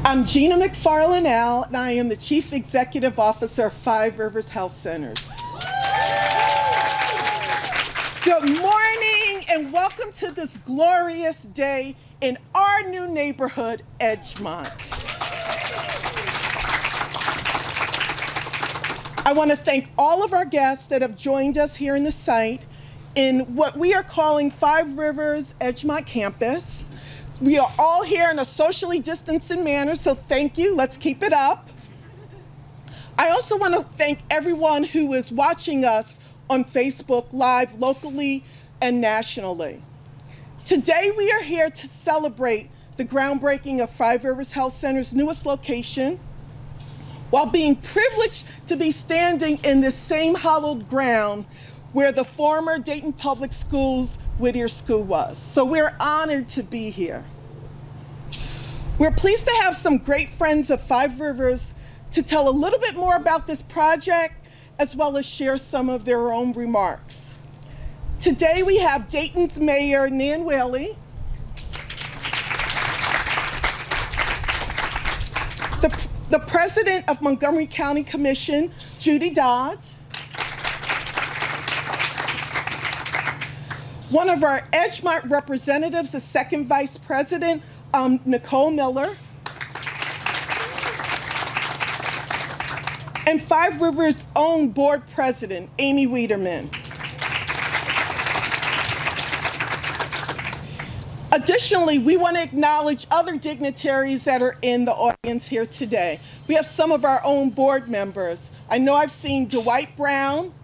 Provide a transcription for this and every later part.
I'm Gina McFarlane-Al, and I am the Chief Executive Officer of Five Rivers Health Centers. Good morning, and welcome to this glorious day in our new neighborhood, Edgemont. I want to thank all of our guests that have joined us here in the site in what we are calling Five Rivers Edgemont Campus. We are all here in a socially distancing manner, so thank you. Let's keep it up. I also want to thank everyone who is watching us on Facebook Live locally and nationally. Today we are here to celebrate the groundbreaking of Five Rivers Health Center's newest location, while being privileged to be standing in this same hallowed ground where the former Dayton Public Schools Whittier School was. So we're honored to be here. We're pleased to have some great friends of Five Rivers to tell a little bit more about this project, as well as share some of their own remarks. Today we have Dayton's Mayor, Nan Whaley, the President of Montgomery County Commission, Judy Dodge, one of our Edgemont representatives, the Second Vice President, Nicole Miller, and Five Rivers' own Board President, Amy Wiederman. Additionally, we want to acknowledge other dignitaries that are in the audience here today. We have some of our own board members. I know I've seen Dwight Brown.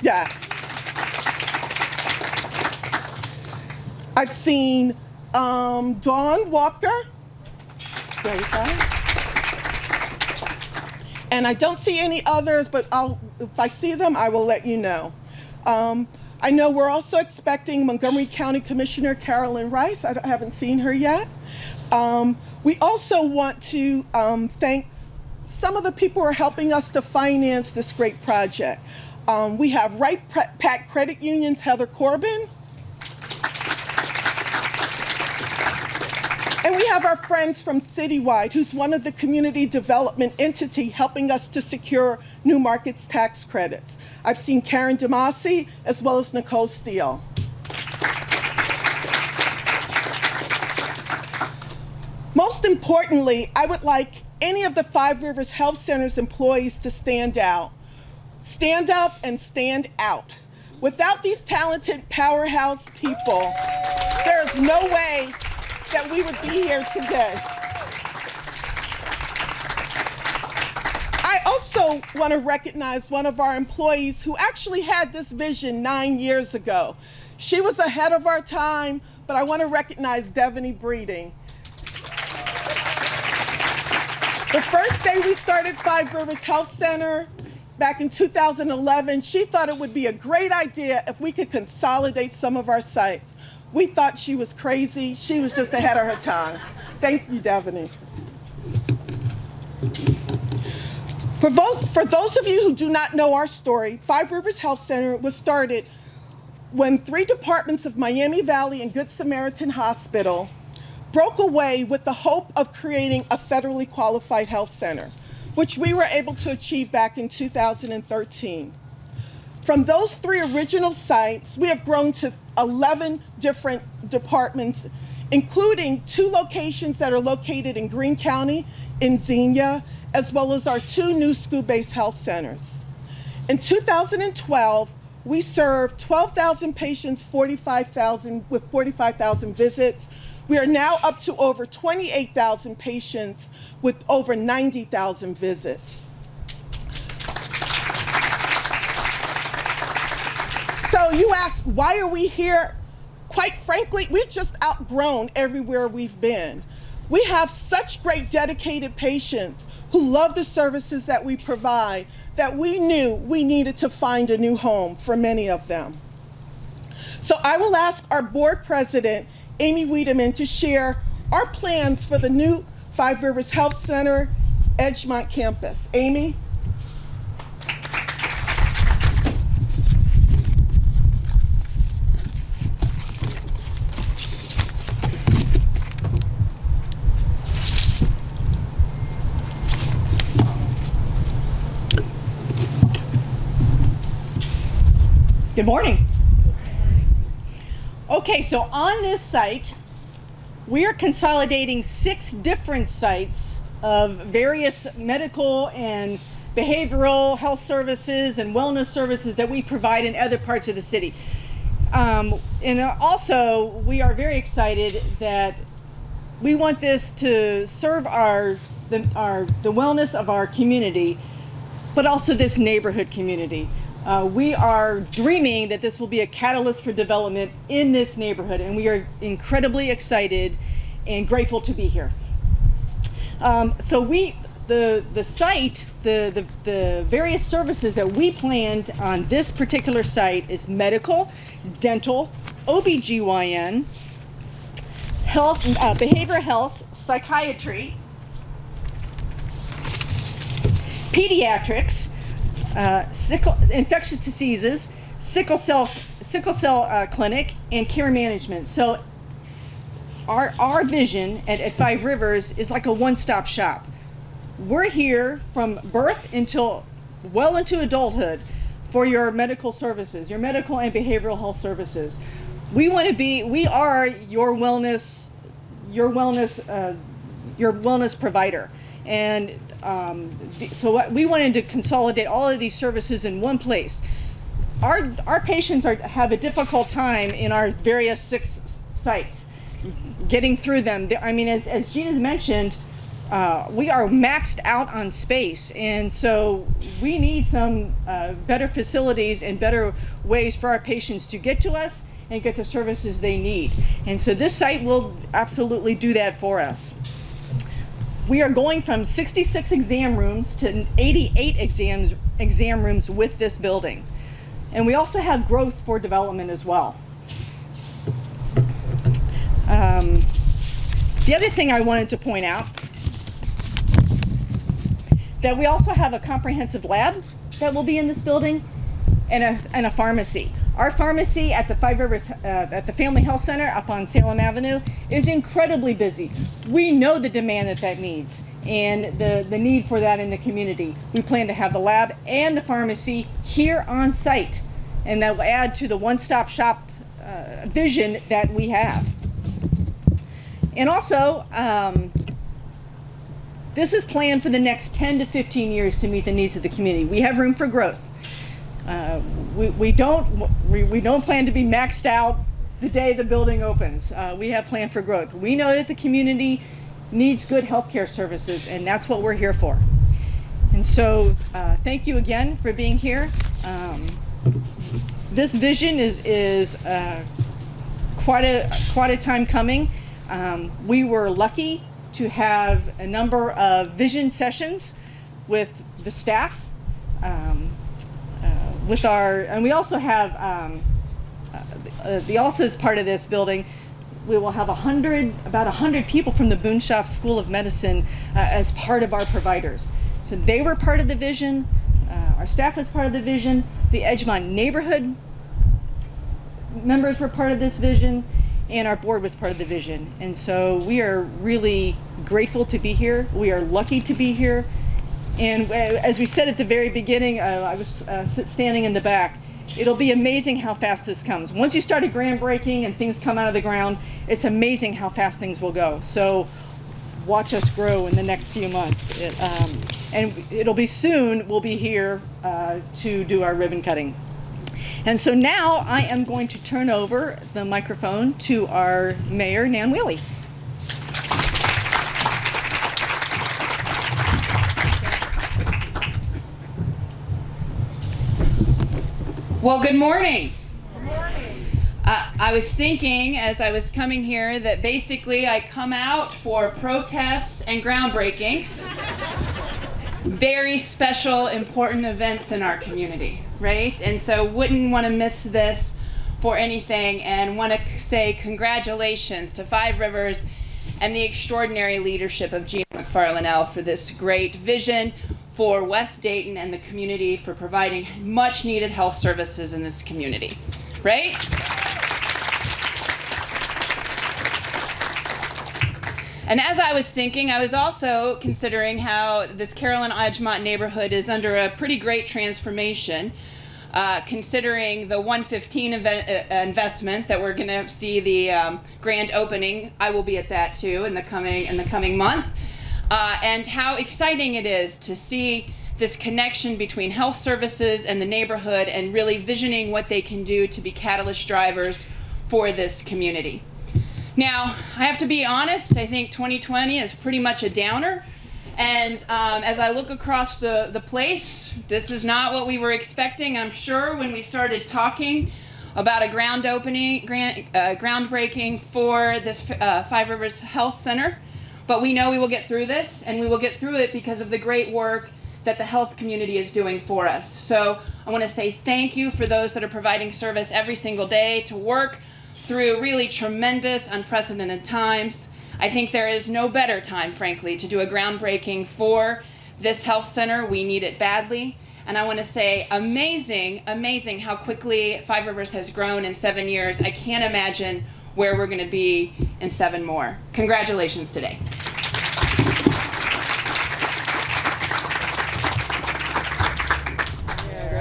Yes. I've seen Dawn Walker. There you go. And I don't see any others, but if I see them, I will let you know. I know we're also expecting Montgomery County Commissioner Carolyn Rice. I haven't seen her yet. We also want to thank some of the people who are helping us to finance this great project. We have Wright Pat Credit Union's Heather Corbin. And we have our friends from Citywide, who's one of the community development entity helping us to secure New Markets tax credits. I've seen Karen DeMasi as well as Nicole Steele. Most importantly, I would like any of the Five Rivers Health Center's employees to stand out. Stand up and stand out. Without these talented powerhouse people, there is no way that we would be here today. I also want to recognize one of our employees who actually had this vision 9 years ago. She was ahead of our time, but I want to recognize Devaney Breeding. The first day we started Five Rivers Health Center back in 2011, she thought it would be a great idea if we could consolidate some of our sites. We thought she was crazy. She was just ahead of her time. Thank you, Devaney. For those of you who do not know our story, Five Rivers Health Center was started when 3 departments of Miami Valley and Good Samaritan Hospital broke away with the hope of creating a federally qualified health center, which we were able to achieve back in 2013. From those 3 original sites, we have grown to 11 different departments, including 2 locations that are located in Greene County, in Xenia, as well as our 2 new school-based health centers. In 2012, we served 12,000 patients, with 45,000 visits. We are now up to over 28,000 patients with over 90,000 visits. So you ask, why are we here? Quite frankly, we've just outgrown everywhere we've been. We have such great dedicated patients who love the services that we provide that we knew we needed to find a new home for many of them. So I will ask our board president, Amy Wiederman, to share our plans for the new Five Rivers Health Center Edgemont campus. Amy? Good morning. Okay, so on this site, we are consolidating 6 different sites of various medical and behavioral health services and wellness services that we provide in other parts of the city. And also, we are very excited that we want this to serve the wellness of our community, but also this neighborhood community. We are dreaming that this will be a catalyst for development in this neighborhood, and we are incredibly excited and grateful to be here. The site, the various services that we planned on this particular site is medical, dental, OBGYN, health, behavioral health, psychiatry, pediatrics, infectious diseases, sickle cell clinic, and care management. So our vision at Five Rivers is like a one-stop shop. We're here from birth until well into adulthood for your medical services, your medical and behavioral health services. We are your wellness provider. And so we wanted to consolidate all of these services in one place. Our patients have a difficult time in our various 6 sites, getting through them. I mean, as Gina's mentioned, we are maxed out on space, and so we need some better facilities and better ways for our patients to get to us and get the services they need. And so this site will absolutely do that for us. We are going from 66 exam rooms to 88 exam rooms with this building. And we also have growth for development as well. The other thing I wanted to point out, that we also have a comprehensive lab that will be in this building and a pharmacy. Our pharmacy at the Five Rivers, at the Family Health Center up on Salem Avenue is incredibly busy. We know the demand that needs and the need for that in the community. We plan to have the lab and the pharmacy here on site, and that will add to the one-stop shop vision that we have. And also, this is planned for the next 10 to 15 years to meet the needs of the community. We have room for growth. We don't plan to be maxed out the day the building opens. We have planned for growth. We know that the community needs good healthcare services, and that's what we're here for. And so, thank you again for being here. This vision is quite a time coming. We were lucky to have a number of vision sessions with the staff. And we also have, also as part of this building, we will have about 100 people from the Boonshoff School of Medicine as part of our providers. So they were part of the vision, our staff was part of the vision, the Edgemont neighborhood members were part of this vision, and our board was part of the vision. And so we are really grateful to be here. We are lucky to be here. And as we said at the very beginning, I was standing in the back, it'll be amazing how fast this comes. Once you start a groundbreaking and things come out of the ground, it's amazing how fast things will go. So watch us grow in the next few months. And it'll be soon, we'll be here to do our ribbon cutting. And so now I am going to turn over the microphone to our mayor, Nan Wheely. Well, good morning. Good morning. I was thinking as I was coming here that basically I come out for protests and groundbreakings. Very special, important events in our community, right? And so wouldn't want to miss this for anything, and want to say congratulations to Five Rivers and the extraordinary leadership of Gina McFarlane for this great vision for West Dayton and the community, for providing much needed health services in this community, right? And as I was thinking, I was also considering how this Carolyn Edgemont neighborhood is under a pretty great transformation. considering the 115 investment that we're going to see the grand opening. I will be at that too in the coming month, and how exciting it is to see this connection between health services and the neighborhood, and really visioning what they can do to be catalyst drivers for this community. Now, I have to be honest, I think 2020 is pretty much a downer. And as I look across the place, this is not what we were expecting, I'm sure, when we started talking about a groundbreaking for this Five Rivers Health Center. But we know we will get through this, and we will get through it because of the great work that the health community is doing for us. So I want to say thank you for those that are providing service every single day to work through really tremendous, unprecedented times. I think there is no better time, frankly, to do a groundbreaking for this health center. We need it badly. And I want to say amazing, amazing how quickly Five Rivers has grown in 7 years. I can't imagine where we're going to be in 7 more. Congratulations today.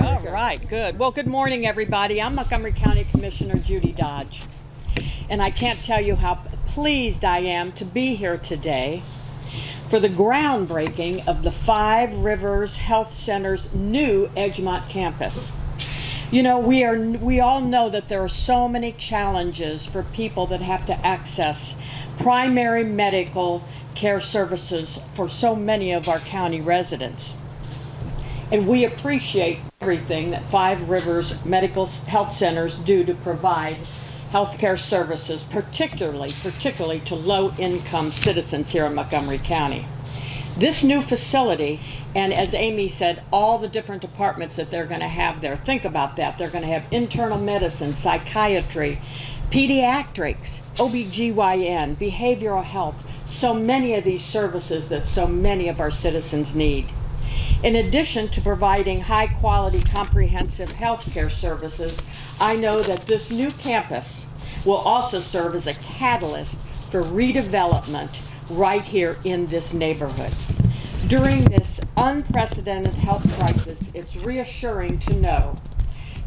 All right, good. Well, good morning, everybody. I'm Montgomery County Commissioner Judy Dodge, and I can't tell you how pleased I am to be here today for the groundbreaking of the Five Rivers Health Center's new Edgemont campus. You know, we all know that there are so many challenges for people that have to access primary medical care services for so many of our county residents. And we appreciate everything that Five Rivers Medical Health Centers do to provide healthcare services, particularly to low-income citizens here in Montgomery County. This new facility, and as Amy said, all the different departments that they're going to have there, think about that. They're going to have internal medicine, psychiatry, pediatrics, OBGYN, behavioral health, so many of these services that so many of our citizens need. In addition to providing high-quality, comprehensive health care services, I know that this new campus will also serve as a catalyst for redevelopment right here in this neighborhood. During this unprecedented health crisis, it's reassuring to know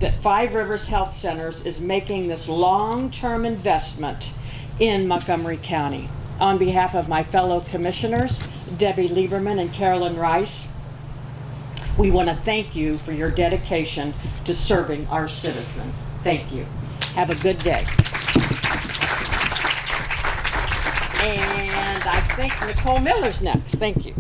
that Five Rivers Health Centers is making this long-term investment in Montgomery County. On behalf of my fellow commissioners, Debbie Lieberman and Carolyn Rice, we want to thank you for your dedication to serving our citizens. Thank you. Have a good day. And I think Nicole Miller's next. Thank you.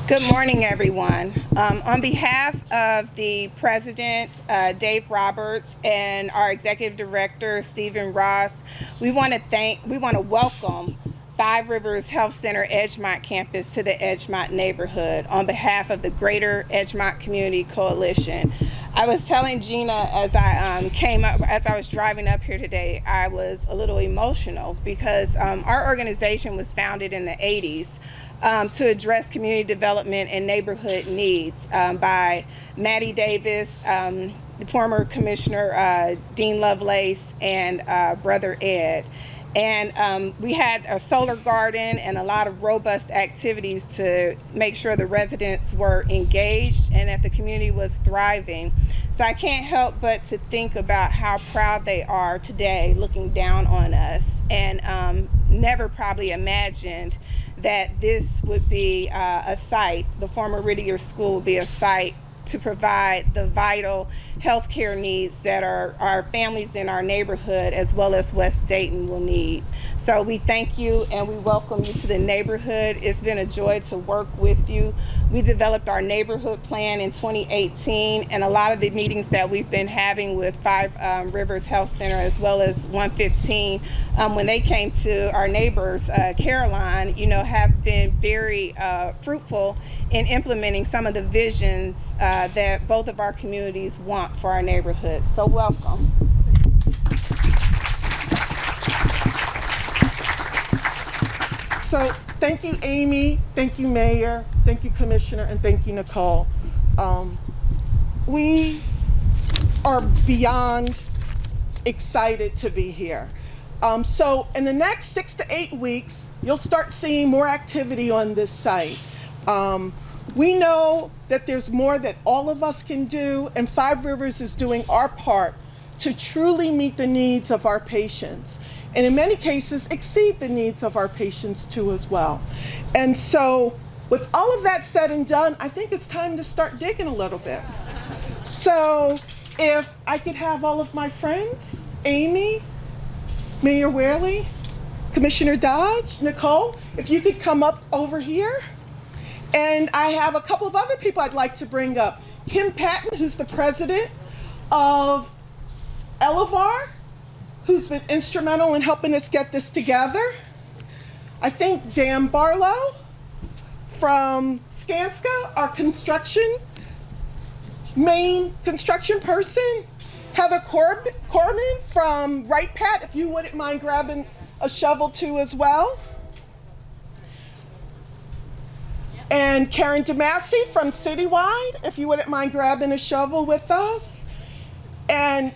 Good morning, everyone. On behalf of the President, Dave Roberts, and our Executive Director, Stephen Ross, we want to welcome Five Rivers Health Center Edgemont campus to the Edgemont neighborhood on behalf of the Greater Edgemont Community Coalition. I was telling Gina as I was driving up here today, I was a little emotional because our organization was founded in the 80s to address community development and neighborhood needs by Maddie Davis, the former Commissioner Dean Lovelace, and Brother Ed. And we had a solar garden and a lot of robust activities to make sure the residents were engaged and that the community was thriving. So I can't help but to think about how proud they are today looking down on us, and never probably imagined that this would be a site, the former Whittier School would be a site to provide the vital healthcare needs that our families in our neighborhood as well as West Dayton will need. So we thank you and we welcome you to the neighborhood. It's been a joy to work with you. We developed our neighborhood plan in 2018, and a lot of the meetings that we've been having with Five Rivers Health Center as well as 115, when they came to our neighbors, Caroline, have been very fruitful in implementing some of the visions that both of our communities want for our neighborhood. So welcome. So thank you, Amy. Thank you, Mayor. Thank you, Commissioner. And thank you, Nicole. We are beyond excited to be here. So in the next 6 to 8 weeks, you'll start seeing more activity on this site. We know that there's more that all of us can do, and Five Rivers is doing our part to truly meet the needs of our patients, and in many cases exceed the needs of our patients too as well. And so with all of that said and done, I think it's time to start digging a little bit. So if I could have all of my friends, Amy, Mayor Wehrle, Commissioner Dodge, Nicole, if you could come up over here. And I have a couple of other people I'd like to bring up. Kim Patton, who's the president of Elevar, who's been instrumental in helping us get this together. I think Dan Barlow from Skanska, our main construction person. Heather Corman from Right Pat, if you wouldn't mind grabbing a shovel too as well. And Karen DeMasi from Citywide, if you wouldn't mind grabbing a shovel with us. And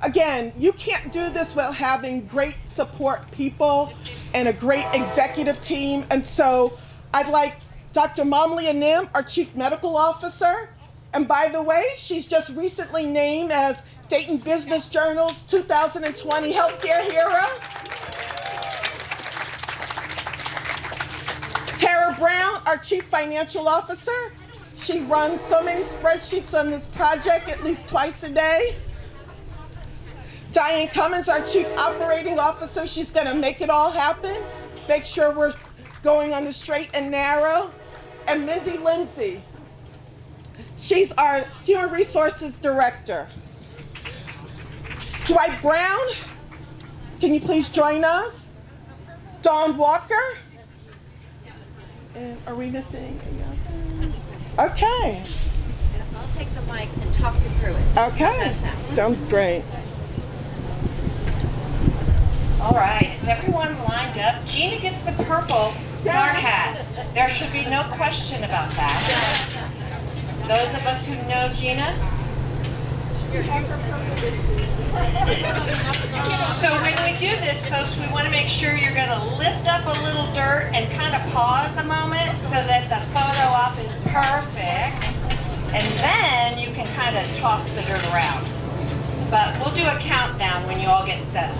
again, you can't do this without having great support people and a great executive team. And so I'd like Dr. Mamlia Nim, our Chief Medical Officer. And by the way, she's just recently named as Dayton Business Journal's 2020 Healthcare Hero. Tara Brown, our Chief Financial Officer. She runs so many spreadsheets on this project at least twice a day. Diane Cummins, our Chief Operating Officer. She's gonna make it all happen, make sure we're going on the straight and narrow. And Mindy Lindsay, she's our Human Resources Director. Dwight Brown, can you please join us? Dawn Walker. And are we missing any others? Okay. And I'll take the mic and talk you through it. Okay. Sounds great. All right, is everyone lined up? Gina gets the purple hard hat. There should be no question about that. Those of us who know Gina. So when we do this, folks, we want to make sure you're going to lift up a little dirt and kind of pause a moment so that the photo op is perfect. And then you can kind of toss the dirt around. But we'll do a countdown when you all get settled.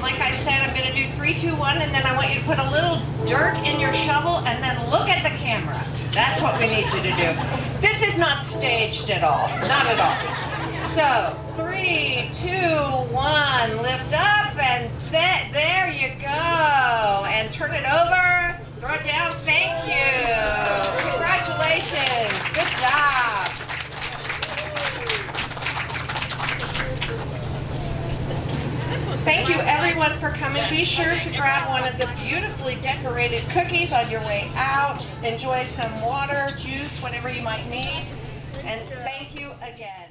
Like I said, I'm going to do 3, 2, 1, and then I want you to put a little dirt in your shovel and then look at the camera. That's what we need you to do. This is not staged at all. Not at all. So, 3, 2, 1, lift up, and there you go. And turn it over, throw it down. Thank you. Congratulations. Good job. Thank you everyone for coming. Be sure to grab one of the beautifully decorated cookies on your way out. Enjoy some water, juice, whatever you might need. And thank you again.